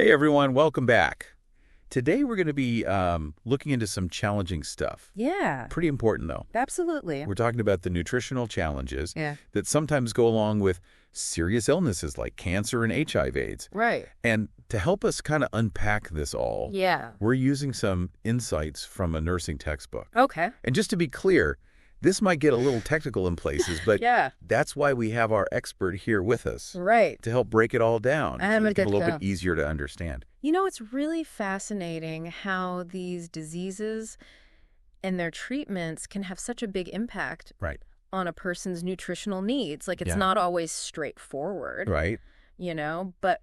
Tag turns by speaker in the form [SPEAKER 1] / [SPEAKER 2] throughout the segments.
[SPEAKER 1] Hey everyone, welcome back. Today we're going to be looking into some challenging stuff.
[SPEAKER 2] Yeah,
[SPEAKER 1] Pretty important though.
[SPEAKER 2] absolutely.
[SPEAKER 1] We're talking about the nutritional challenges
[SPEAKER 2] Yeah.
[SPEAKER 1] that sometimes go along with serious illnesses like cancer and HIV/AIDS.
[SPEAKER 2] Right.
[SPEAKER 1] And to help us kind of unpack this all,
[SPEAKER 2] Yeah.
[SPEAKER 1] we're using some insights from a nursing textbook.
[SPEAKER 2] Okay.
[SPEAKER 1] And just to be clear, this might get a little technical in places, but
[SPEAKER 2] Yeah.
[SPEAKER 1] that's why we have our expert here with us
[SPEAKER 2] Right.
[SPEAKER 1] to help break it all down.
[SPEAKER 2] I'm
[SPEAKER 1] Make it a
[SPEAKER 2] good
[SPEAKER 1] little
[SPEAKER 2] to
[SPEAKER 1] bit easier to understand.
[SPEAKER 2] You know, it's really fascinating how these diseases and their treatments can have such a big impact
[SPEAKER 1] Right.
[SPEAKER 2] on a person's nutritional needs. Like, it's
[SPEAKER 1] Yeah.
[SPEAKER 2] not always straightforward,
[SPEAKER 1] Right.
[SPEAKER 2] but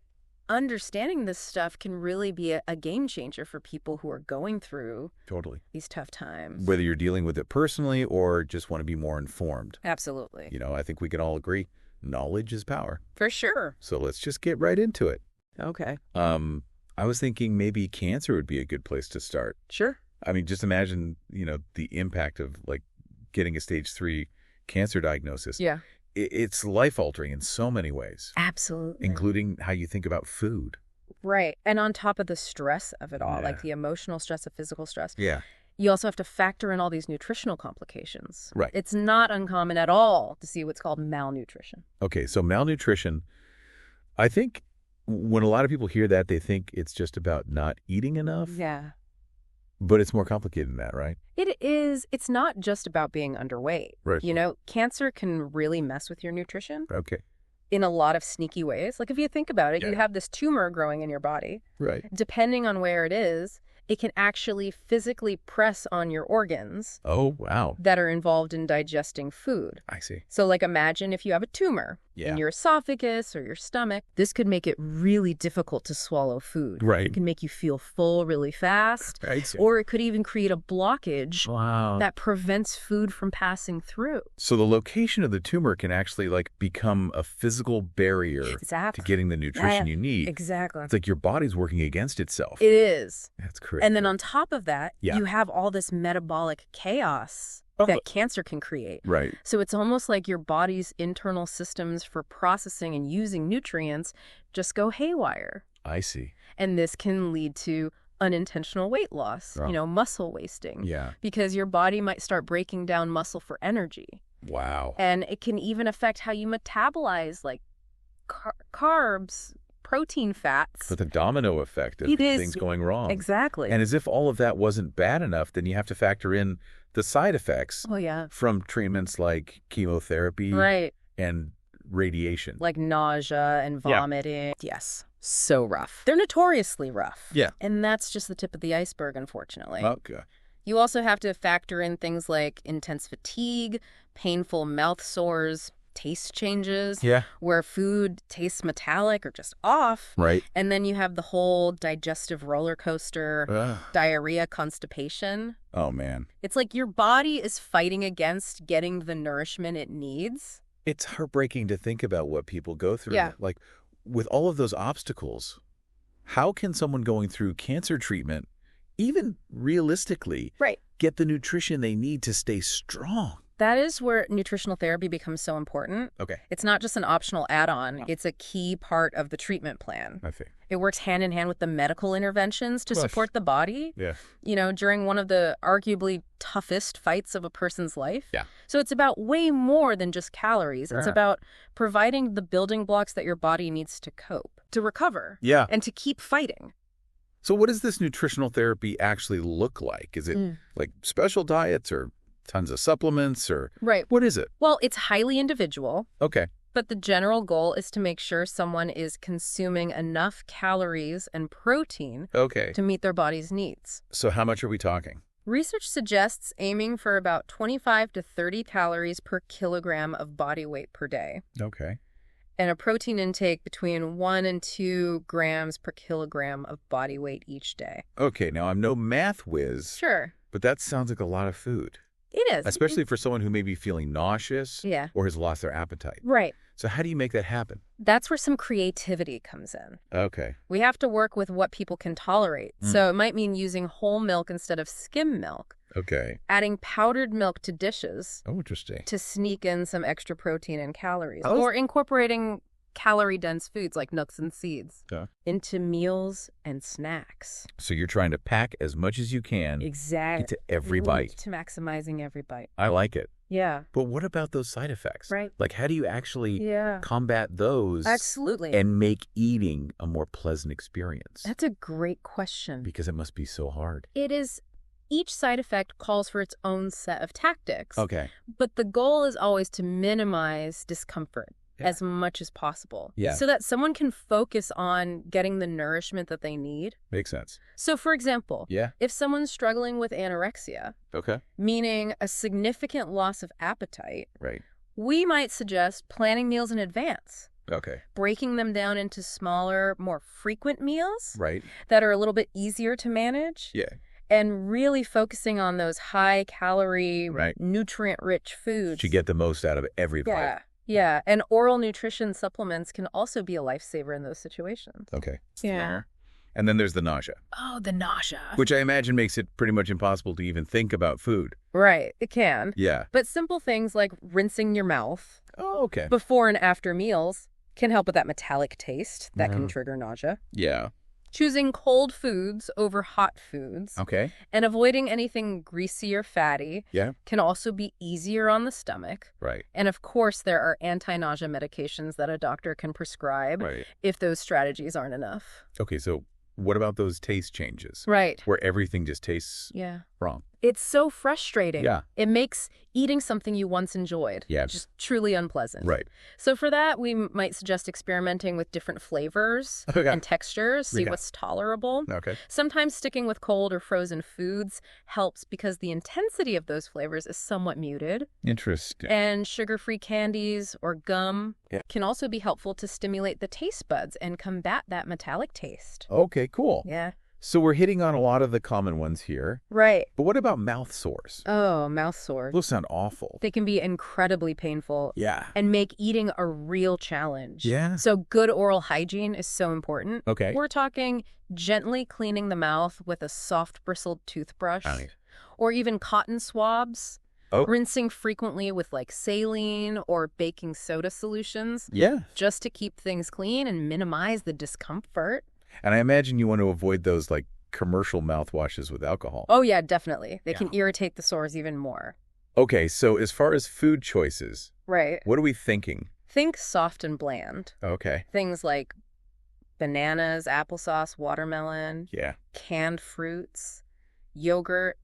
[SPEAKER 2] understanding this stuff can really be a game changer for people who are going through
[SPEAKER 1] Totally.
[SPEAKER 2] these tough times.
[SPEAKER 1] Whether you're dealing with it personally or just want to be more informed.
[SPEAKER 2] Absolutely.
[SPEAKER 1] I think we can all agree knowledge is power.
[SPEAKER 2] For sure.
[SPEAKER 1] So let's just get right into it.
[SPEAKER 2] Okay.
[SPEAKER 1] I was thinking maybe cancer would be a good place to start.
[SPEAKER 2] Sure.
[SPEAKER 1] I mean, just imagine, the impact of like getting a stage 3 cancer diagnosis.
[SPEAKER 2] Yeah.
[SPEAKER 1] It's life-altering in so many ways,
[SPEAKER 2] Absolutely.
[SPEAKER 1] including how you think about food.
[SPEAKER 2] Right. And on top of the stress of it all,
[SPEAKER 1] Yeah.
[SPEAKER 2] like the emotional stress, the physical stress,
[SPEAKER 1] Yeah.
[SPEAKER 2] you also have to factor in all these nutritional complications.
[SPEAKER 1] Right.
[SPEAKER 2] It's not uncommon at all to see what's called malnutrition.
[SPEAKER 1] Okay, so malnutrition, I think when a lot of people hear that, they think it's just about not eating enough.
[SPEAKER 2] Yeah.
[SPEAKER 1] But it's more complicated than that, right?
[SPEAKER 2] It is. It's not just about being underweight.
[SPEAKER 1] Right.
[SPEAKER 2] Cancer can really mess with your nutrition
[SPEAKER 1] Okay.
[SPEAKER 2] in a lot of sneaky ways. Like if you think about it,
[SPEAKER 1] Yeah.
[SPEAKER 2] you have this tumor growing in your body.
[SPEAKER 1] Right.
[SPEAKER 2] Depending on where it is, it can actually physically press on your organs
[SPEAKER 1] Oh, wow.
[SPEAKER 2] that are involved in digesting food.
[SPEAKER 1] I see.
[SPEAKER 2] So like imagine if you have a tumor
[SPEAKER 1] Yeah.
[SPEAKER 2] in your esophagus or your stomach, this could make it really difficult to swallow food.
[SPEAKER 1] Right.
[SPEAKER 2] It can make you feel full really fast,
[SPEAKER 1] Right.
[SPEAKER 2] or it could even create a blockage
[SPEAKER 1] Wow.
[SPEAKER 2] that prevents food from passing through.
[SPEAKER 1] So the location of the tumor can actually become a physical barrier
[SPEAKER 2] Exactly.
[SPEAKER 1] to getting the nutrition you need.
[SPEAKER 2] Exactly.
[SPEAKER 1] It's like your body's working against itself.
[SPEAKER 2] It is.
[SPEAKER 1] That's crazy.
[SPEAKER 2] And then on top of that,
[SPEAKER 1] Yeah.
[SPEAKER 2] you have all this metabolic chaos
[SPEAKER 1] Oh.
[SPEAKER 2] that cancer can create.
[SPEAKER 1] Right.
[SPEAKER 2] So it's almost like your body's internal systems for processing and using nutrients just go haywire.
[SPEAKER 1] I see.
[SPEAKER 2] And this can lead to unintentional weight loss,
[SPEAKER 1] Oh.
[SPEAKER 2] muscle wasting.
[SPEAKER 1] Yeah.
[SPEAKER 2] Because your body might start breaking down muscle for energy.
[SPEAKER 1] Wow.
[SPEAKER 2] And it can even affect how you metabolize like carbs, protein, fats.
[SPEAKER 1] But the domino effect of
[SPEAKER 2] It is.
[SPEAKER 1] things going wrong.
[SPEAKER 2] Exactly.
[SPEAKER 1] And as if all of that wasn't bad enough, then you have to factor in the side effects
[SPEAKER 2] Oh, yeah.
[SPEAKER 1] from treatments like chemotherapy
[SPEAKER 2] Right.
[SPEAKER 1] and radiation.
[SPEAKER 2] Like nausea and
[SPEAKER 1] Yeah.
[SPEAKER 2] vomiting. Yes. So rough. They're notoriously rough.
[SPEAKER 1] Yeah.
[SPEAKER 2] And that's just the tip of the iceberg, unfortunately.
[SPEAKER 1] Okay.
[SPEAKER 2] You also have to factor in things like intense fatigue, painful mouth sores, taste changes,
[SPEAKER 1] Yeah.
[SPEAKER 2] where food tastes metallic or just off.
[SPEAKER 1] Right.
[SPEAKER 2] And then you have the whole digestive roller coaster,
[SPEAKER 1] Ugh.
[SPEAKER 2] diarrhea, constipation.
[SPEAKER 1] Oh, man.
[SPEAKER 2] It's like your body is fighting against getting the nourishment it needs.
[SPEAKER 1] It's heartbreaking to think about what people go through.
[SPEAKER 2] Yeah.
[SPEAKER 1] Like, with all of those obstacles, how can someone going through cancer treatment, even realistically,
[SPEAKER 2] Right.
[SPEAKER 1] get the nutrition they need to stay strong?
[SPEAKER 2] That is where nutritional therapy becomes so important.
[SPEAKER 1] Okay.
[SPEAKER 2] It's not just an optional add-on.
[SPEAKER 1] No.
[SPEAKER 2] It's a key part of the treatment plan.
[SPEAKER 1] I see.
[SPEAKER 2] It works hand in hand with the medical interventions to
[SPEAKER 1] Gosh.
[SPEAKER 2] support the body,
[SPEAKER 1] Yeah.
[SPEAKER 2] during one of the arguably toughest fights of a person's life.
[SPEAKER 1] Yeah.
[SPEAKER 2] So it's about way more than just calories. It's
[SPEAKER 1] Yeah.
[SPEAKER 2] about providing the building blocks that your body needs to cope, to recover,
[SPEAKER 1] Yeah.
[SPEAKER 2] and to keep fighting.
[SPEAKER 1] So what does this nutritional therapy actually look like? Is it like special diets or tons of supplements or
[SPEAKER 2] Right.
[SPEAKER 1] what is it?
[SPEAKER 2] Well, it's highly individual.
[SPEAKER 1] Okay.
[SPEAKER 2] But the general goal is to make sure someone is consuming enough calories and protein
[SPEAKER 1] Okay.
[SPEAKER 2] to meet their body's needs.
[SPEAKER 1] So how much are we talking?
[SPEAKER 2] Research suggests aiming for about 25 to 30 calories per kilogram of body weight per day,
[SPEAKER 1] Okay.
[SPEAKER 2] and a protein intake between 1 and 2 grams per kilogram of body weight each day.
[SPEAKER 1] Okay. Now, I'm no math whiz,
[SPEAKER 2] Sure,
[SPEAKER 1] but that sounds like a lot of food,
[SPEAKER 2] it is.
[SPEAKER 1] especially for someone who may be feeling nauseous
[SPEAKER 2] Yeah.
[SPEAKER 1] or has lost their appetite.
[SPEAKER 2] Right.
[SPEAKER 1] So how do you make that happen?
[SPEAKER 2] That's where some creativity comes in.
[SPEAKER 1] Okay.
[SPEAKER 2] We have to work with what people can tolerate. So it might mean using whole milk instead of skim milk,
[SPEAKER 1] Okay.
[SPEAKER 2] adding powdered milk to dishes
[SPEAKER 1] Oh, interesting.
[SPEAKER 2] to sneak in some extra protein and calories,
[SPEAKER 1] Oh.
[SPEAKER 2] or incorporating calorie-dense foods like nuts and seeds
[SPEAKER 1] Yeah.
[SPEAKER 2] into meals and snacks.
[SPEAKER 1] So you're trying to pack as much as you can
[SPEAKER 2] Exactly.
[SPEAKER 1] into every bite.
[SPEAKER 2] To maximizing every bite.
[SPEAKER 1] I like it.
[SPEAKER 2] Yeah.
[SPEAKER 1] But what about those side effects?
[SPEAKER 2] Right.
[SPEAKER 1] Like, how do you actually
[SPEAKER 2] Yeah.
[SPEAKER 1] combat those
[SPEAKER 2] Absolutely.
[SPEAKER 1] and make eating a more pleasant experience?
[SPEAKER 2] That's a great question.
[SPEAKER 1] Because it must be so hard.
[SPEAKER 2] It is. Each side effect calls for its own set of tactics.
[SPEAKER 1] Okay.
[SPEAKER 2] But the goal is always to minimize discomfort
[SPEAKER 1] Yeah.
[SPEAKER 2] as much as possible.
[SPEAKER 1] Yeah.
[SPEAKER 2] So that someone can focus on getting the nourishment that they need.
[SPEAKER 1] Makes sense.
[SPEAKER 2] So, for example,
[SPEAKER 1] Yeah.
[SPEAKER 2] if someone's struggling with anorexia,
[SPEAKER 1] Okay.
[SPEAKER 2] meaning a significant loss of appetite,
[SPEAKER 1] Right.
[SPEAKER 2] we might suggest planning meals in advance,
[SPEAKER 1] Okay.
[SPEAKER 2] breaking them down into smaller, more frequent meals
[SPEAKER 1] Right.
[SPEAKER 2] that are a little bit easier to manage.
[SPEAKER 1] Yeah.
[SPEAKER 2] And really focusing on those high-calorie,
[SPEAKER 1] Right.
[SPEAKER 2] nutrient-rich foods.
[SPEAKER 1] To get the most out of every bite.
[SPEAKER 2] Yeah. Yeah. And oral nutrition supplements can also be a lifesaver in those situations.
[SPEAKER 1] Okay.
[SPEAKER 2] Yeah.
[SPEAKER 1] And then there's the nausea,
[SPEAKER 2] Oh, the nausea.
[SPEAKER 1] which I imagine makes it pretty much impossible to even think about food.
[SPEAKER 2] Right. It can.
[SPEAKER 1] Yeah.
[SPEAKER 2] But simple things like rinsing your mouth
[SPEAKER 1] Oh, okay.
[SPEAKER 2] before and after meals can help with that metallic taste that can
[SPEAKER 1] Mhm.
[SPEAKER 2] trigger nausea.
[SPEAKER 1] Yeah.
[SPEAKER 2] Choosing cold foods over hot foods
[SPEAKER 1] Okay.
[SPEAKER 2] and avoiding anything greasy or fatty
[SPEAKER 1] Yeah.
[SPEAKER 2] can also be easier on the stomach.
[SPEAKER 1] Right.
[SPEAKER 2] And of course, there are anti-nausea medications that a doctor can prescribe
[SPEAKER 1] Right.
[SPEAKER 2] if those strategies aren't enough.
[SPEAKER 1] Okay, so what about those taste changes?
[SPEAKER 2] Right.
[SPEAKER 1] Where everything just tastes
[SPEAKER 2] Yeah.
[SPEAKER 1] wrong?
[SPEAKER 2] It's so frustrating.
[SPEAKER 1] Yeah.
[SPEAKER 2] It makes eating something you once enjoyed
[SPEAKER 1] Yeah.
[SPEAKER 2] just truly unpleasant.
[SPEAKER 1] Right.
[SPEAKER 2] So for that, we might suggest experimenting with different flavors
[SPEAKER 1] Okay.
[SPEAKER 2] and textures, see
[SPEAKER 1] Yeah.
[SPEAKER 2] what's tolerable.
[SPEAKER 1] Okay.
[SPEAKER 2] Sometimes sticking with cold or frozen foods helps because the intensity of those flavors is somewhat muted.
[SPEAKER 1] Interesting.
[SPEAKER 2] And sugar-free candies or gum
[SPEAKER 1] Yeah.
[SPEAKER 2] can also be helpful to stimulate the taste buds and combat that metallic taste.
[SPEAKER 1] Okay, cool.
[SPEAKER 2] Yeah.
[SPEAKER 1] So we're hitting on a lot of the common ones here.
[SPEAKER 2] Right.
[SPEAKER 1] But what about mouth sores?
[SPEAKER 2] Oh, mouth sores.
[SPEAKER 1] Those sound awful.
[SPEAKER 2] They can be incredibly painful
[SPEAKER 1] Yeah.
[SPEAKER 2] and make eating a real challenge.
[SPEAKER 1] Yeah.
[SPEAKER 2] So good oral hygiene is so important.
[SPEAKER 1] Okay.
[SPEAKER 2] We're talking gently cleaning the mouth with a soft bristled toothbrush
[SPEAKER 1] Right.
[SPEAKER 2] or even cotton swabs.
[SPEAKER 1] Oh.
[SPEAKER 2] Rinsing frequently with like saline or baking soda solutions
[SPEAKER 1] Yeah.
[SPEAKER 2] just to keep things clean and minimize the discomfort.
[SPEAKER 1] And I imagine you want to avoid those like commercial mouthwashes with alcohol.
[SPEAKER 2] Oh, yeah, definitely. They can
[SPEAKER 1] Yeah.
[SPEAKER 2] irritate the sores even more.
[SPEAKER 1] Okay, so as far as food choices,
[SPEAKER 2] Right.
[SPEAKER 1] what are we thinking?
[SPEAKER 2] Think soft and bland.
[SPEAKER 1] Okay.
[SPEAKER 2] Things like bananas, applesauce, watermelon,
[SPEAKER 1] Yeah.
[SPEAKER 2] canned fruits, yogurt,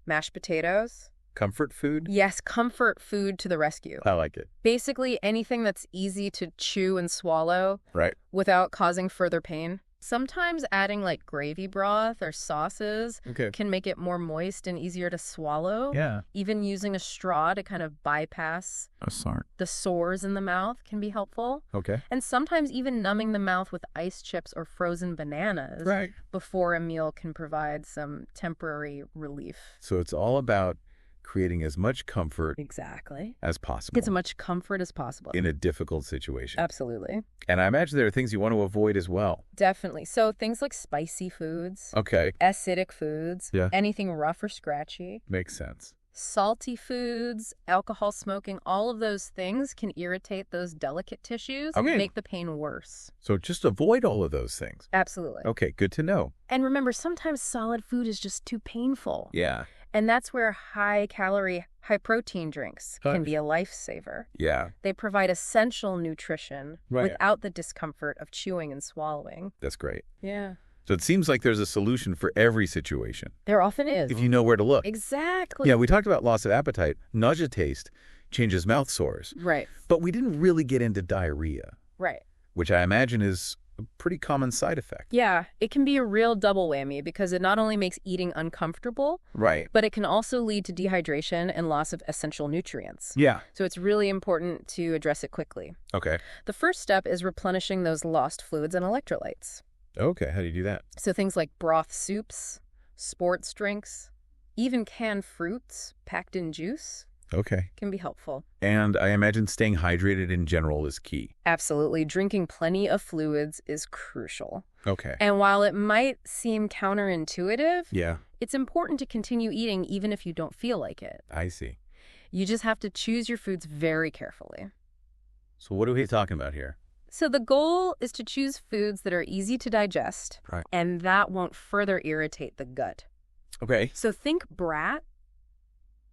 [SPEAKER 2] mashed potatoes.
[SPEAKER 1] Comfort food?
[SPEAKER 2] Yes, comfort food to the rescue.
[SPEAKER 1] I like it.
[SPEAKER 2] Basically, anything that's easy to chew and swallow
[SPEAKER 1] Right.
[SPEAKER 2] without causing further pain. Sometimes adding like gravy broth or sauces
[SPEAKER 1] Okay.
[SPEAKER 2] can make it more moist and easier to swallow.
[SPEAKER 1] Yeah.
[SPEAKER 2] Even using a straw to kind of bypass
[SPEAKER 1] Oh, sorry.
[SPEAKER 2] the sores in the mouth can be helpful.
[SPEAKER 1] Okay.
[SPEAKER 2] And sometimes even numbing the mouth with ice chips or frozen bananas
[SPEAKER 1] Right.
[SPEAKER 2] before a meal can provide some temporary relief.
[SPEAKER 1] So it's all about creating as much comfort
[SPEAKER 2] Exactly.
[SPEAKER 1] as possible
[SPEAKER 2] Get as much comfort as possible.
[SPEAKER 1] in a difficult situation.
[SPEAKER 2] Absolutely.
[SPEAKER 1] And I imagine there are things you want to avoid as well.
[SPEAKER 2] Definitely. So things like spicy foods,
[SPEAKER 1] Okay.
[SPEAKER 2] acidic foods,
[SPEAKER 1] Yeah.
[SPEAKER 2] anything rough or scratchy,
[SPEAKER 1] Makes sense.
[SPEAKER 2] salty foods, alcohol, smoking, all of those things can irritate those delicate tissues and
[SPEAKER 1] Okay.
[SPEAKER 2] make the pain worse.
[SPEAKER 1] So just avoid all of those things.
[SPEAKER 2] Absolutely.
[SPEAKER 1] Okay, good to know.
[SPEAKER 2] And remember, sometimes solid food is just too painful.
[SPEAKER 1] Yeah.
[SPEAKER 2] And that's where high-calorie, high-protein drinks can be a lifesaver.
[SPEAKER 1] Yeah.
[SPEAKER 2] They provide essential nutrition
[SPEAKER 1] Right.
[SPEAKER 2] without the discomfort of chewing and swallowing.
[SPEAKER 1] That's great.
[SPEAKER 2] Yeah.
[SPEAKER 1] So it seems like there's a solution for every situation
[SPEAKER 2] There often is.
[SPEAKER 1] if you know where to look.
[SPEAKER 2] Exactly.
[SPEAKER 1] Yeah, we talked about loss of appetite. Nausea taste changes mouth sores.
[SPEAKER 2] Right.
[SPEAKER 1] But we didn't really get into diarrhea,
[SPEAKER 2] Right.
[SPEAKER 1] which I imagine is a pretty common side effect.
[SPEAKER 2] Yeah, it can be a real double whammy because it not only makes eating uncomfortable,
[SPEAKER 1] Right.
[SPEAKER 2] but it can also lead to dehydration and loss of essential nutrients.
[SPEAKER 1] Yeah.
[SPEAKER 2] So it's really important to address it quickly.
[SPEAKER 1] Okay.
[SPEAKER 2] The first step is replenishing those lost fluids and electrolytes.
[SPEAKER 1] Okay. How do you do that?
[SPEAKER 2] So things like broth soups, sports drinks, even canned fruits packed in juice
[SPEAKER 1] Okay.
[SPEAKER 2] can be helpful.
[SPEAKER 1] And I imagine staying hydrated in general is key.
[SPEAKER 2] Absolutely. Drinking plenty of fluids is crucial.
[SPEAKER 1] Okay.
[SPEAKER 2] And while it might seem counterintuitive,
[SPEAKER 1] Yeah,
[SPEAKER 2] it's important to continue eating even if you don't feel like it.
[SPEAKER 1] I see.
[SPEAKER 2] You just have to choose your foods very carefully.
[SPEAKER 1] So what are we talking about here?
[SPEAKER 2] So the goal is to choose foods that are easy to digest,
[SPEAKER 1] Right.
[SPEAKER 2] and that won't further irritate the gut.
[SPEAKER 1] Okay.
[SPEAKER 2] So think brat,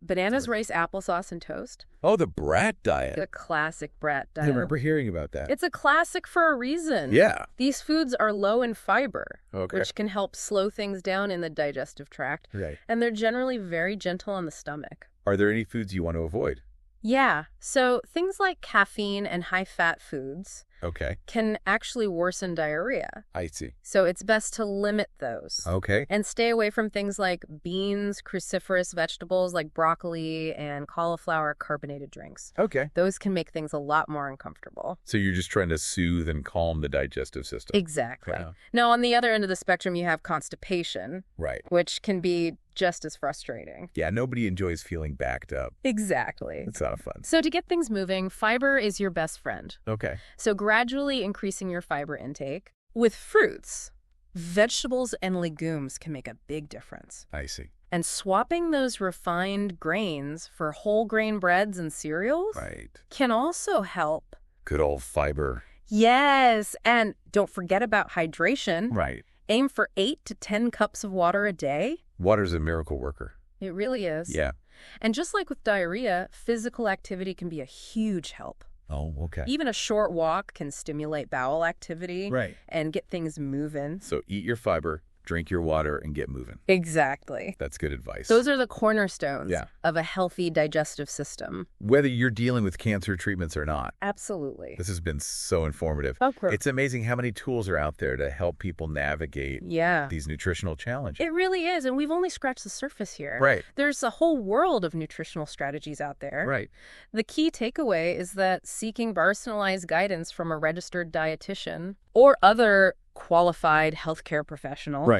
[SPEAKER 2] bananas, rice, applesauce, and toast.
[SPEAKER 1] Oh, the brat diet.
[SPEAKER 2] The classic brat
[SPEAKER 1] I
[SPEAKER 2] diet.
[SPEAKER 1] remember hearing about that.
[SPEAKER 2] It's a classic for a reason.
[SPEAKER 1] Yeah.
[SPEAKER 2] These foods are low in fiber,
[SPEAKER 1] Okay.
[SPEAKER 2] which can help slow things down in the digestive tract,
[SPEAKER 1] Right.
[SPEAKER 2] and they're generally very gentle on the stomach.
[SPEAKER 1] Are there any foods you want to avoid?
[SPEAKER 2] Yeah, so things like caffeine and high-fat foods
[SPEAKER 1] Okay.
[SPEAKER 2] can actually worsen diarrhea.
[SPEAKER 1] I see.
[SPEAKER 2] So it's best to limit those.
[SPEAKER 1] Okay.
[SPEAKER 2] And stay away from things like beans, cruciferous vegetables like broccoli and cauliflower, carbonated drinks.
[SPEAKER 1] Okay.
[SPEAKER 2] Those can make things a lot more uncomfortable.
[SPEAKER 1] So you're just trying to soothe and calm the digestive system.
[SPEAKER 2] Exactly.
[SPEAKER 1] Yeah.
[SPEAKER 2] Now, on the other end of the spectrum, you have constipation,
[SPEAKER 1] Right.
[SPEAKER 2] which can be just as frustrating.
[SPEAKER 1] Yeah, nobody enjoys feeling backed up.
[SPEAKER 2] Exactly.
[SPEAKER 1] It's not fun.
[SPEAKER 2] So to get things moving, fiber is your best friend.
[SPEAKER 1] Okay.
[SPEAKER 2] So gradually increasing your fiber intake. With fruits, vegetables and legumes can make a big difference.
[SPEAKER 1] I see.
[SPEAKER 2] And swapping those refined grains for whole grain breads and cereals
[SPEAKER 1] Right.
[SPEAKER 2] can also help.
[SPEAKER 1] Good old fiber.
[SPEAKER 2] Yes, and don't forget about hydration.
[SPEAKER 1] Right.
[SPEAKER 2] Aim for 8 to 10 cups of water a day.
[SPEAKER 1] Water's a miracle worker.
[SPEAKER 2] It really is.
[SPEAKER 1] Yeah.
[SPEAKER 2] And just like with diarrhea, physical activity can be a huge help.
[SPEAKER 1] Oh, okay.
[SPEAKER 2] Even a short walk can stimulate bowel activity
[SPEAKER 1] Right.
[SPEAKER 2] and get things moving.
[SPEAKER 1] So eat your fiber, drink your water, and get moving.
[SPEAKER 2] Exactly.
[SPEAKER 1] That's good advice.
[SPEAKER 2] Those are the cornerstones
[SPEAKER 1] Yeah.
[SPEAKER 2] of a healthy digestive system.
[SPEAKER 1] Whether you're dealing with cancer treatments or not,
[SPEAKER 2] Absolutely.
[SPEAKER 1] this has been so informative.
[SPEAKER 2] Of course.
[SPEAKER 1] It's amazing how many tools are out there to help people navigate
[SPEAKER 2] Yeah.
[SPEAKER 1] these nutritional challenges.
[SPEAKER 2] It really is, and we've only scratched the surface here.
[SPEAKER 1] Right.
[SPEAKER 2] There's a whole world of nutritional strategies out there.
[SPEAKER 1] Right.
[SPEAKER 2] The key takeaway is that seeking personalized guidance from a registered dietitian or other qualified healthcare professional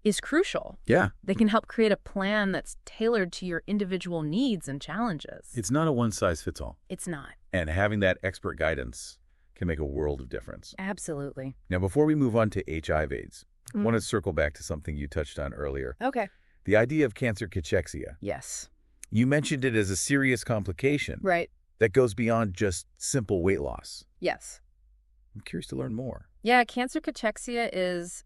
[SPEAKER 2] is crucial.
[SPEAKER 1] Yeah.
[SPEAKER 2] They can help create a plan that's tailored to your individual needs and challenges.
[SPEAKER 1] It's not a one-size-fits-all.
[SPEAKER 2] It's not.
[SPEAKER 1] And having that expert guidance can make a world of difference.
[SPEAKER 2] Absolutely.
[SPEAKER 1] Now, before we move on to HIV/AIDS, I want to circle back to something you touched on earlier.
[SPEAKER 2] Okay.
[SPEAKER 1] The idea of cancer cachexia.
[SPEAKER 2] Yes.
[SPEAKER 1] You mentioned it as a serious complication
[SPEAKER 2] Right.
[SPEAKER 1] that goes beyond just simple weight loss.
[SPEAKER 2] Yes.
[SPEAKER 1] I'm curious to learn more.
[SPEAKER 2] Yeah, cancer cachexia is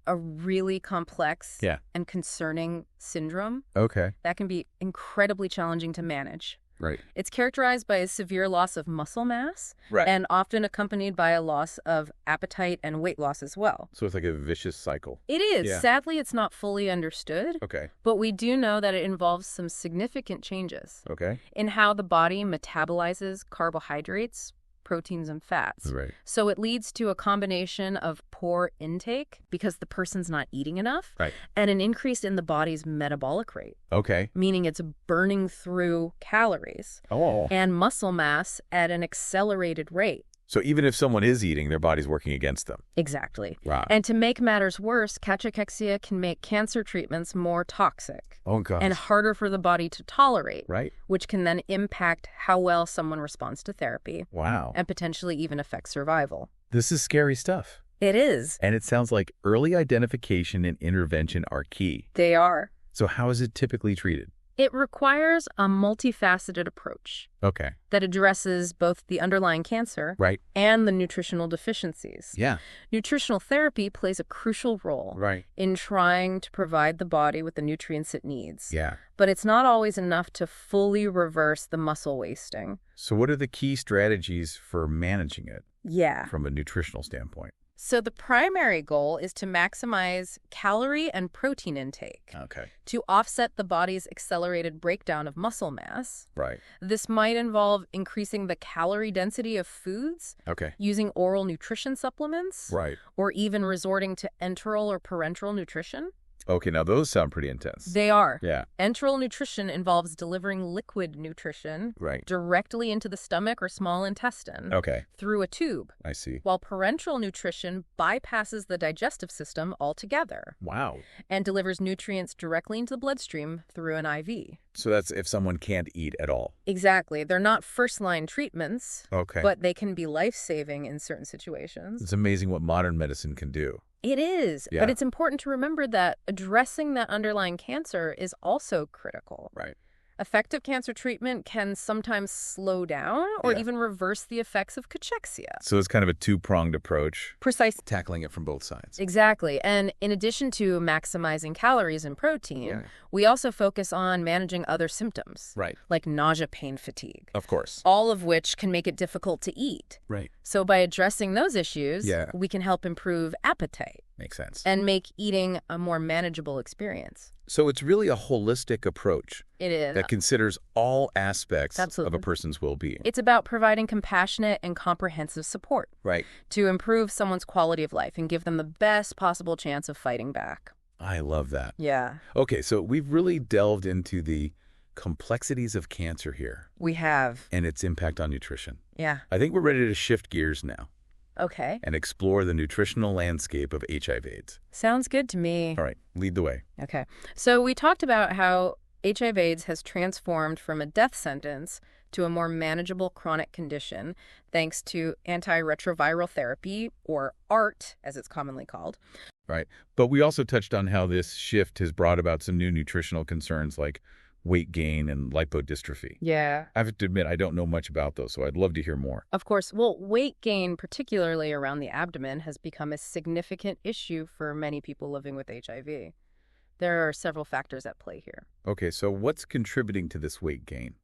[SPEAKER 2] a really complex
[SPEAKER 1] Yeah.
[SPEAKER 2] and concerning syndrome
[SPEAKER 1] Okay.
[SPEAKER 2] that can be incredibly challenging to manage.
[SPEAKER 1] Right.
[SPEAKER 2] It's characterized by a severe loss of muscle mass
[SPEAKER 1] Right.
[SPEAKER 2] and often accompanied by a loss of appetite and weight loss as well.
[SPEAKER 1] So it's like a vicious cycle.
[SPEAKER 2] It is.
[SPEAKER 1] Yeah.
[SPEAKER 2] Sadly, it's not fully understood,
[SPEAKER 1] Okay.
[SPEAKER 2] but we do know that it involves some significant changes
[SPEAKER 1] Okay.
[SPEAKER 2] in how the body metabolizes carbohydrates, proteins, and fats.
[SPEAKER 1] Right.
[SPEAKER 2] So it leads to a combination of poor intake because the person's not eating enough
[SPEAKER 1] Right.
[SPEAKER 2] and an increase in the body's metabolic rate,
[SPEAKER 1] Okay.
[SPEAKER 2] meaning it's burning through calories
[SPEAKER 1] Oh.
[SPEAKER 2] and muscle mass at an accelerated rate.
[SPEAKER 1] So even if someone is eating, their body's working against them.
[SPEAKER 2] Exactly.
[SPEAKER 1] Wow.
[SPEAKER 2] And to make matters worse, cachexia can make cancer treatments more toxic
[SPEAKER 1] Oh, gosh.
[SPEAKER 2] and harder for the body to tolerate,
[SPEAKER 1] Right.
[SPEAKER 2] which can then impact how well someone responds to therapy
[SPEAKER 1] Wow.
[SPEAKER 2] and potentially even affect survival.
[SPEAKER 1] This is scary stuff.
[SPEAKER 2] It is.
[SPEAKER 1] And it sounds like early identification and intervention are key.
[SPEAKER 2] They are.
[SPEAKER 1] So how is it typically treated?
[SPEAKER 2] It requires a multifaceted approach
[SPEAKER 1] Okay.
[SPEAKER 2] that addresses both the underlying cancer
[SPEAKER 1] Right.
[SPEAKER 2] and the nutritional deficiencies.
[SPEAKER 1] Yeah.
[SPEAKER 2] Nutritional therapy plays a crucial role
[SPEAKER 1] Right.
[SPEAKER 2] in trying to provide the body with the nutrients it needs.
[SPEAKER 1] Yeah.
[SPEAKER 2] But it's not always enough to fully reverse the muscle wasting.
[SPEAKER 1] So what are the key strategies for managing it
[SPEAKER 2] Yeah.
[SPEAKER 1] from a nutritional standpoint?
[SPEAKER 2] So the primary goal is to maximize calorie and protein intake
[SPEAKER 1] Okay.
[SPEAKER 2] to offset the body's accelerated breakdown of muscle mass.
[SPEAKER 1] Right.
[SPEAKER 2] This might involve increasing the calorie density of foods,
[SPEAKER 1] Okay.
[SPEAKER 2] using oral nutrition supplements,
[SPEAKER 1] Right.
[SPEAKER 2] or even resorting to enteral or parenteral nutrition.
[SPEAKER 1] Okay, now those sound pretty intense.
[SPEAKER 2] They are.
[SPEAKER 1] Yeah.
[SPEAKER 2] Enteral nutrition involves delivering liquid nutrition
[SPEAKER 1] Right.
[SPEAKER 2] directly into the stomach or small intestine
[SPEAKER 1] Okay.
[SPEAKER 2] through a tube,
[SPEAKER 1] I see.
[SPEAKER 2] while parenteral nutrition bypasses the digestive system altogether
[SPEAKER 1] Wow.
[SPEAKER 2] and delivers nutrients directly into the bloodstream through an IV.
[SPEAKER 1] So that's if someone can't eat at all.
[SPEAKER 2] Exactly. They're not first-line treatments,
[SPEAKER 1] Okay.
[SPEAKER 2] but they can be life-saving in certain situations.
[SPEAKER 1] It's amazing what modern medicine can do.
[SPEAKER 2] It is,
[SPEAKER 1] Yeah.
[SPEAKER 2] but it's important to remember that addressing that underlying cancer is also critical.
[SPEAKER 1] Right.
[SPEAKER 2] Effective cancer treatment can sometimes slow down or
[SPEAKER 1] Yeah.
[SPEAKER 2] even reverse the effects of cachexia.
[SPEAKER 1] So it's kind of a two-pronged approach,
[SPEAKER 2] Precisely.
[SPEAKER 1] tackling it from both sides.
[SPEAKER 2] Exactly. And in addition to maximizing calories and protein,
[SPEAKER 1] Yeah.
[SPEAKER 2] we also focus on managing other symptoms,
[SPEAKER 1] Right.
[SPEAKER 2] like nausea, pain, fatigue,
[SPEAKER 1] Of course.
[SPEAKER 2] all of which can make it difficult to eat.
[SPEAKER 1] Right.
[SPEAKER 2] So by addressing those issues,
[SPEAKER 1] Yeah.
[SPEAKER 2] we can help improve appetite
[SPEAKER 1] Makes sense.
[SPEAKER 2] and make eating a more manageable experience.
[SPEAKER 1] So it's really a holistic approach
[SPEAKER 2] It is.
[SPEAKER 1] that considers all aspects
[SPEAKER 2] Absolutely.
[SPEAKER 1] of a person's well-being.
[SPEAKER 2] It's about providing compassionate and comprehensive support
[SPEAKER 1] Right.
[SPEAKER 2] to improve someone's quality of life and give them the best possible chance of fighting back.
[SPEAKER 1] I love that.
[SPEAKER 2] Yeah,
[SPEAKER 1] Okay, so we've really delved into the complexities of cancer here
[SPEAKER 2] we have.
[SPEAKER 1] and its impact on nutrition.
[SPEAKER 2] Yeah.
[SPEAKER 1] I think we're ready to shift gears now
[SPEAKER 2] Okay.
[SPEAKER 1] and explore the nutritional landscape of HIV/AIDS.
[SPEAKER 2] Sounds good to me.
[SPEAKER 1] All right, lead the way.
[SPEAKER 2] Okay. So we talked about how HIV/AIDS has transformed from a death sentence to a more manageable chronic condition thanks to antiretroviral therapy, or ART, as it's commonly called.
[SPEAKER 1] Right. But we also touched on how this shift has brought about some new nutritional concerns like weight gain and lipodystrophy.
[SPEAKER 2] Yeah.
[SPEAKER 1] I have to admit, I don't know much about those, so I'd love to hear more.
[SPEAKER 2] Of course, well, weight gain, particularly around the abdomen, has become a significant issue for many people living with HIV. There are several factors at play here.
[SPEAKER 1] Okay, so what's contributing to this weight gain?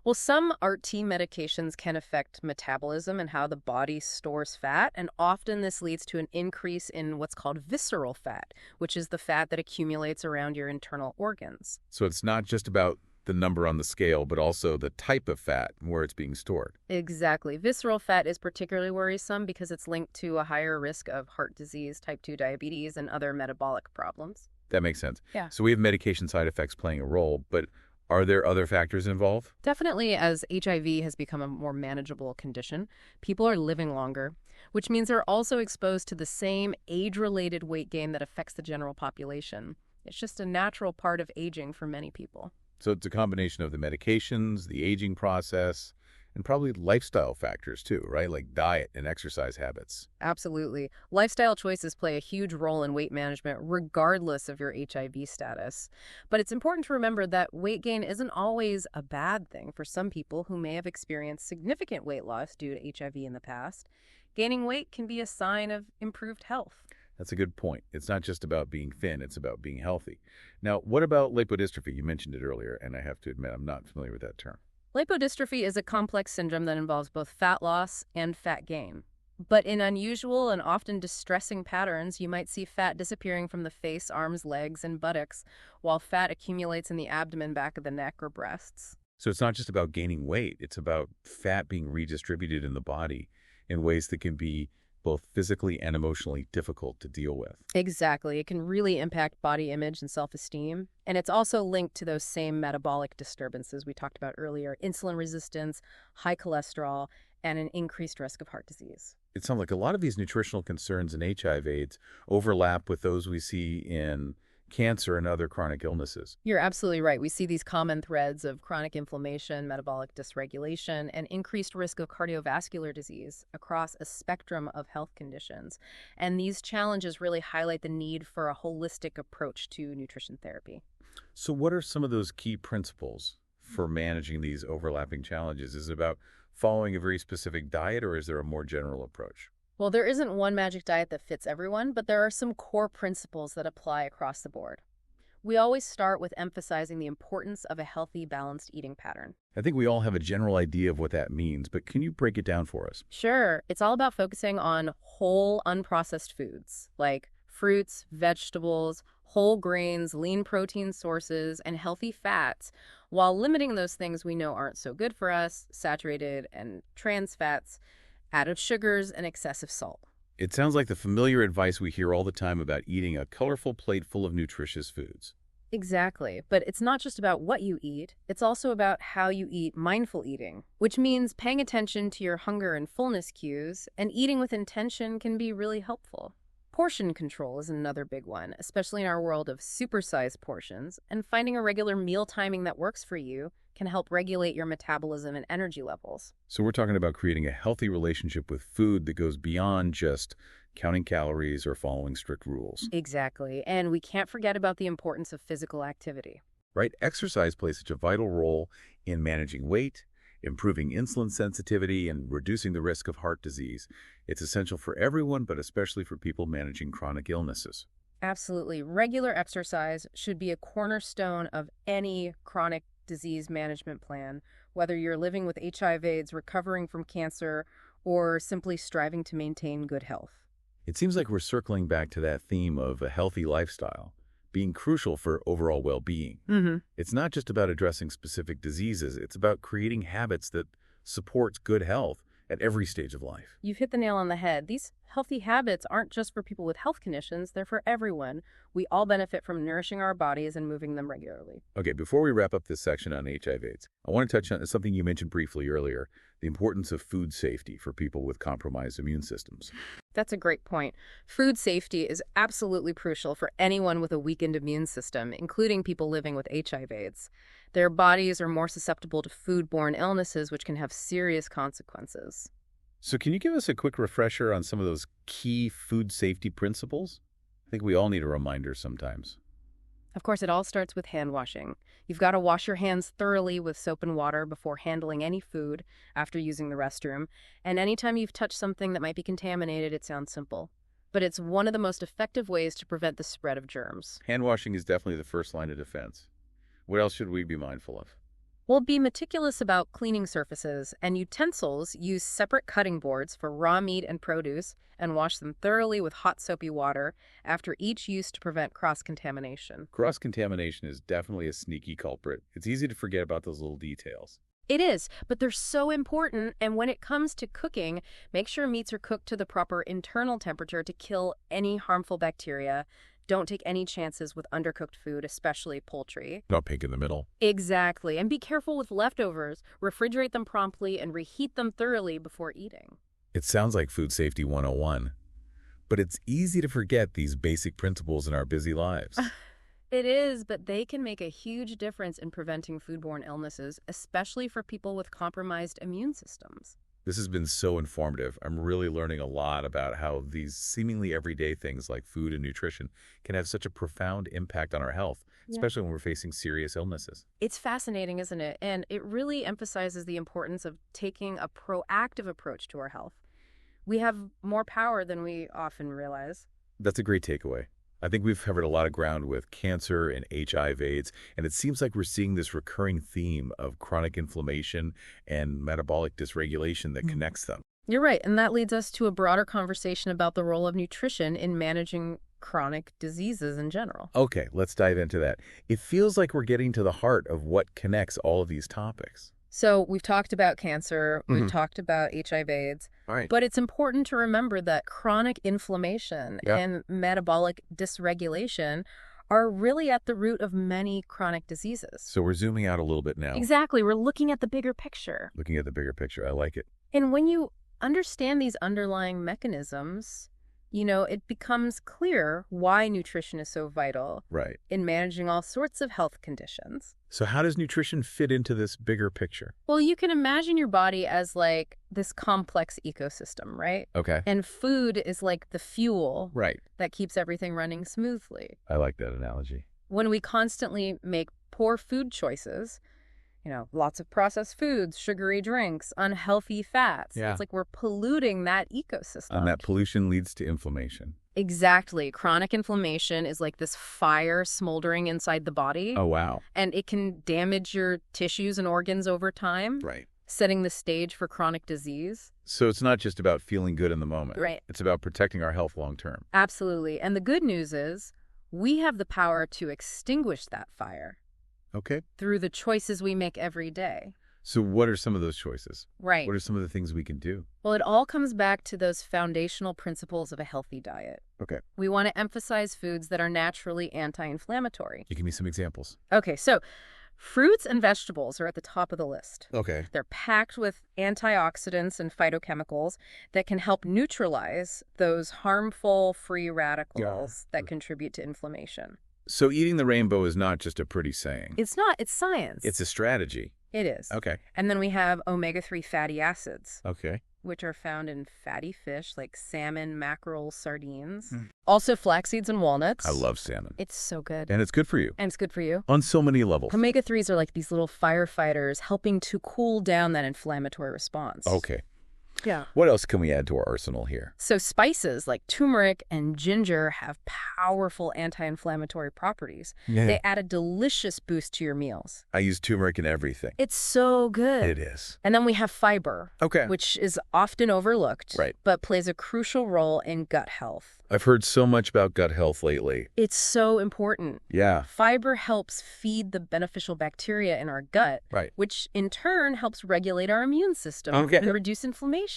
[SPEAKER 2] Well, some ART medications can affect metabolism and how the body stores fat, and often this leads to an increase in what's called visceral fat, which is the fat that accumulates around your internal organs.
[SPEAKER 1] So it's not just about the number on the scale, but also the type of fat and where it's being stored.
[SPEAKER 2] Exactly. Visceral fat is particularly worrisome because it's linked to a higher risk of heart disease, type 2 diabetes, and other metabolic problems.
[SPEAKER 1] That makes sense.
[SPEAKER 2] Yeah.
[SPEAKER 1] So we have medication side effects playing a role, but are there other factors involved?
[SPEAKER 2] Definitely, as HIV has become a more manageable condition, people are living longer, which means they're also exposed to the same age-related weight gain that affects the general population. It's just a natural part of aging for many people.
[SPEAKER 1] So it's a combination of the medications, the aging process, and probably lifestyle factors too, right? Like diet and exercise habits.
[SPEAKER 2] Absolutely. Lifestyle choices play a huge role in weight management, regardless of your HIV status. But it's important to remember that weight gain isn't always a bad thing for some people who may have experienced significant weight loss due to HIV in the past. Gaining weight can be a sign of improved health.
[SPEAKER 1] That's a good point. It's not just about being thin, it's about being healthy. Now, what about lipodystrophy? You mentioned it earlier, and I have to admit I'm not familiar with that term.
[SPEAKER 2] Lipodystrophy is a complex syndrome that involves both fat loss and fat gain. But in unusual and often distressing patterns, you might see fat disappearing from the face, arms, legs, and buttocks, while fat accumulates in the abdomen, back of the neck, or breasts.
[SPEAKER 1] So it's not just about gaining weight, it's about fat being redistributed in the body in ways that can be both physically and emotionally difficult to deal with.
[SPEAKER 2] Exactly. It can really impact body image and self-esteem. And it's also linked to those same metabolic disturbances we talked about earlier: insulin resistance, high cholesterol, and an increased risk of heart disease.
[SPEAKER 1] It sounds like a lot of these nutritional concerns in HIV/AIDS overlap with those we see in cancer and other chronic illnesses.
[SPEAKER 2] You're absolutely right. We see these common threads of chronic inflammation, metabolic dysregulation, and increased risk of cardiovascular disease across a spectrum of health conditions. And these challenges really highlight the need for a holistic approach to nutrition therapy.
[SPEAKER 1] So what are some of those key principles for managing these overlapping challenges? Is it about following a very specific diet, or is there a more general approach?
[SPEAKER 2] Well, there isn't one magic diet that fits everyone, but there are some core principles that apply across the board. We always start with emphasizing the importance of a healthy, balanced eating pattern.
[SPEAKER 1] I think we all have a general idea of what that means, but can you break it down for us?
[SPEAKER 2] Sure, it's all about focusing on whole, unprocessed foods like fruits, vegetables, whole grains, lean protein sources, and healthy fats, while limiting those things we know aren't so good for us: saturated and trans fats, added sugars, and excessive salt.
[SPEAKER 1] It sounds like the familiar advice we hear all the time about eating a colorful plate full of nutritious foods.
[SPEAKER 2] Exactly. But it's not just about what you eat, it's also about how you eat. Mindful eating, which means paying attention to your hunger and fullness cues, and eating with intention can be really helpful. Portion control is another big one, especially in our world of supersized portions, and finding a regular meal timing that works for you can help regulate your metabolism and energy levels.
[SPEAKER 1] So we're talking about creating a healthy relationship with food that goes beyond just counting calories or following strict rules.
[SPEAKER 2] Exactly. And we can't forget about the importance of physical activity.
[SPEAKER 1] right? Exercise plays such a vital role in managing weight, improving insulin sensitivity, and reducing the risk of heart disease. It's essential for everyone, but especially for people managing chronic illnesses.
[SPEAKER 2] Absolutely. Regular exercise should be a cornerstone of any chronic disease management plan, whether you're living with HIV/AIDS, recovering from cancer, or simply striving to maintain good health.
[SPEAKER 1] It seems like we're circling back to that theme of a healthy lifestyle being crucial for overall well-being. It's not just about addressing specific diseases, it's about creating habits that supports good health at every stage of life.
[SPEAKER 2] You've hit the nail on the head. These healthy habits aren't just for people with health conditions, they're for everyone. We all benefit from nourishing our bodies and moving them regularly.
[SPEAKER 1] Okay, before we wrap up this section on HIV/AIDS, I want to touch on something you mentioned briefly earlier, the importance of food safety for people with compromised immune systems.
[SPEAKER 2] That's a great point. Food safety is absolutely crucial for anyone with a weakened immune system, including people living with HIV/AIDS. Their bodies are more susceptible to foodborne illnesses, which can have serious consequences.
[SPEAKER 1] So can you give us a quick refresher on some of those key food safety principles? I think we all need a reminder sometimes.
[SPEAKER 2] Of course, it all starts with hand washing. You've got to wash your hands thoroughly with soap and water before handling any food after using the restroom. And anytime you've touched something that might be contaminated, it sounds simple. But it's one of the most effective ways to prevent the spread of germs.
[SPEAKER 1] Hand washing is definitely the first line of defense. What else should we be mindful of?
[SPEAKER 2] We'll be meticulous about cleaning surfaces, and utensils use separate cutting boards for raw meat and produce and wash them thoroughly with hot soapy water after each use to prevent cross-contamination.
[SPEAKER 1] Cross-contamination is definitely a sneaky culprit. It's easy to forget about those little details.
[SPEAKER 2] It is, but they're so important, and when it comes to cooking, make sure meats are cooked to the proper internal temperature to kill any harmful bacteria. Don't take any chances with undercooked food, especially poultry.
[SPEAKER 1] Not pink in the middle.
[SPEAKER 2] Exactly. And be careful with leftovers. Refrigerate them promptly and reheat them thoroughly before eating.
[SPEAKER 1] It sounds like Food Safety 101, but it's easy to forget these basic principles in our busy lives.
[SPEAKER 2] It is, but they can make a huge difference in preventing foodborne illnesses, especially for people with compromised immune systems.
[SPEAKER 1] This has been so informative. I'm really learning a lot about how these seemingly everyday things like food and nutrition can have such a profound impact on our health, especially when we're facing serious illnesses.
[SPEAKER 2] It's fascinating, isn't it? And it really emphasizes the importance of taking a proactive approach to our health. We have more power than we often realize.
[SPEAKER 1] That's a great takeaway. I think we've covered a lot of ground with cancer and HIV/AIDS, and it seems like we're seeing this recurring theme of chronic inflammation and metabolic dysregulation that connects them.
[SPEAKER 2] You're right, and that leads us to a broader conversation about the role of nutrition in managing chronic diseases in general.
[SPEAKER 1] Okay, let's dive into that. It feels like we're getting to the heart of what connects all of these topics.
[SPEAKER 2] So we've talked about cancer, we've talked about HIV/AIDS, but it's important to remember that chronic inflammation and metabolic dysregulation are really at the root of many chronic diseases.
[SPEAKER 1] So we're zooming out a little bit now.
[SPEAKER 2] Exactly. We're looking at the bigger picture.
[SPEAKER 1] Looking at the bigger picture. I like it.
[SPEAKER 2] And when you understand these underlying mechanisms, it becomes clear why nutrition is so vital in managing all sorts of health conditions.
[SPEAKER 1] So how does nutrition fit into this bigger picture?
[SPEAKER 2] Well, you can imagine your body as like this complex ecosystem, right?
[SPEAKER 1] Okay.
[SPEAKER 2] And food is like the fuel that keeps everything running smoothly.
[SPEAKER 1] I like that analogy.
[SPEAKER 2] When we constantly make poor food choices, lots of processed foods, sugary drinks, unhealthy fats. It's like we're polluting that ecosystem.
[SPEAKER 1] And that pollution leads to inflammation.
[SPEAKER 2] Exactly. Chronic inflammation is like this fire smoldering inside the body.
[SPEAKER 1] Oh, wow.
[SPEAKER 2] And it can damage your tissues and organs over time. Setting the stage for chronic disease.
[SPEAKER 1] So it's not just about feeling good in the moment.
[SPEAKER 2] Right.
[SPEAKER 1] It's about protecting our health long term.
[SPEAKER 2] Absolutely. And the good news is we have the power to extinguish that fire.
[SPEAKER 1] Okay.
[SPEAKER 2] Through the choices we make every day.
[SPEAKER 1] So what are some of those choices?
[SPEAKER 2] Right.
[SPEAKER 1] What are some of the things we can do?
[SPEAKER 2] Well, it all comes back to those foundational principles of a healthy diet.
[SPEAKER 1] Okay.
[SPEAKER 2] We want to emphasize foods that are naturally anti-inflammatory.
[SPEAKER 1] You give me some examples.
[SPEAKER 2] Okay, so fruits and vegetables are at the top of the list.
[SPEAKER 1] Okay.
[SPEAKER 2] They're packed with antioxidants and phytochemicals that can help neutralize those harmful free radicals that contribute to inflammation.
[SPEAKER 1] So eating the rainbow is not just a pretty saying.
[SPEAKER 2] It's not. It's science.
[SPEAKER 1] It's a strategy.
[SPEAKER 2] It is.
[SPEAKER 1] Okay.
[SPEAKER 2] And then we have omega-3 fatty acids.
[SPEAKER 1] Okay.
[SPEAKER 2] which are found in fatty fish like salmon, mackerel, sardines. Also flax seeds and walnuts.
[SPEAKER 1] I love salmon.
[SPEAKER 2] It's so good.
[SPEAKER 1] And it's good for you.
[SPEAKER 2] And it's good for you.
[SPEAKER 1] On so many levels.
[SPEAKER 2] Omega-3s are like these little firefighters helping to cool down that inflammatory response.
[SPEAKER 1] Okay.
[SPEAKER 2] Yeah.
[SPEAKER 1] What else can we add to our arsenal here?
[SPEAKER 2] So spices like turmeric and ginger have powerful anti-inflammatory properties.
[SPEAKER 1] Yeah.
[SPEAKER 2] They add a delicious boost to your meals.
[SPEAKER 1] I use turmeric in everything.
[SPEAKER 2] It's so good.
[SPEAKER 1] It is.
[SPEAKER 2] And then we have fiber,
[SPEAKER 1] Okay.
[SPEAKER 2] which is often overlooked,
[SPEAKER 1] Right.
[SPEAKER 2] but plays a crucial role in gut health.
[SPEAKER 1] I've heard so much about gut health lately.
[SPEAKER 2] It's so important.
[SPEAKER 1] Yeah.
[SPEAKER 2] Fiber helps feed the beneficial bacteria in our gut,
[SPEAKER 1] Right.
[SPEAKER 2] which in turn helps regulate our immune system
[SPEAKER 1] Okay.
[SPEAKER 2] and reduce inflammation.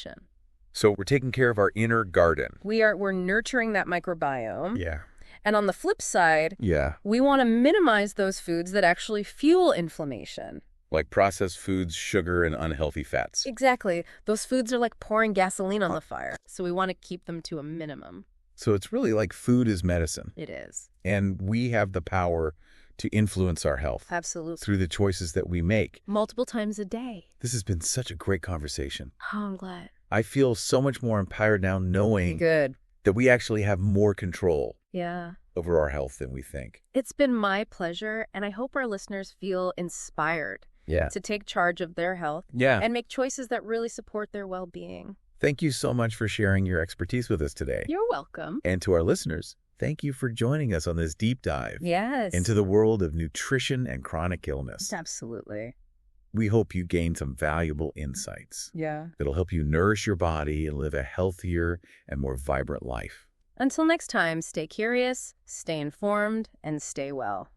[SPEAKER 1] So we're taking care of our inner garden.
[SPEAKER 2] We're nurturing that microbiome.
[SPEAKER 1] Yeah.
[SPEAKER 2] And on the flip side,
[SPEAKER 1] Yeah.
[SPEAKER 2] we want to minimize those foods that actually fuel inflammation.
[SPEAKER 1] Like processed foods, sugar, and unhealthy fats.
[SPEAKER 2] Exactly. Those foods are like pouring gasoline on the fire, so we want to keep them to a minimum.
[SPEAKER 1] So it's really like food is medicine.
[SPEAKER 2] It is.
[SPEAKER 1] And we have the power to influence our health
[SPEAKER 2] Absolutely.
[SPEAKER 1] through the choices that we make.
[SPEAKER 2] Multiple times a day.
[SPEAKER 1] This has been such a great conversation.
[SPEAKER 2] Oh, I'm glad.
[SPEAKER 1] I feel so much more empowered now knowing
[SPEAKER 2] Good.
[SPEAKER 1] that we actually have more control
[SPEAKER 2] Yeah.
[SPEAKER 1] over our health than we think.
[SPEAKER 2] It's been my pleasure, and I hope our listeners feel inspired
[SPEAKER 1] Yeah.
[SPEAKER 2] to take charge of their health
[SPEAKER 1] Yeah.
[SPEAKER 2] and make choices that really support their well-being.
[SPEAKER 1] Thank you so much for sharing your expertise with us today.
[SPEAKER 2] You're welcome.
[SPEAKER 1] And to our listeners, thank you for joining us on this deep dive
[SPEAKER 2] Yes.
[SPEAKER 1] into the world of nutrition and chronic illness.
[SPEAKER 2] Absolutely.
[SPEAKER 1] We hope you gained some valuable insights
[SPEAKER 2] Yeah.
[SPEAKER 1] that'll help you nourish your body and live a healthier and more vibrant life.
[SPEAKER 2] Until next time, stay curious, stay informed, and stay well.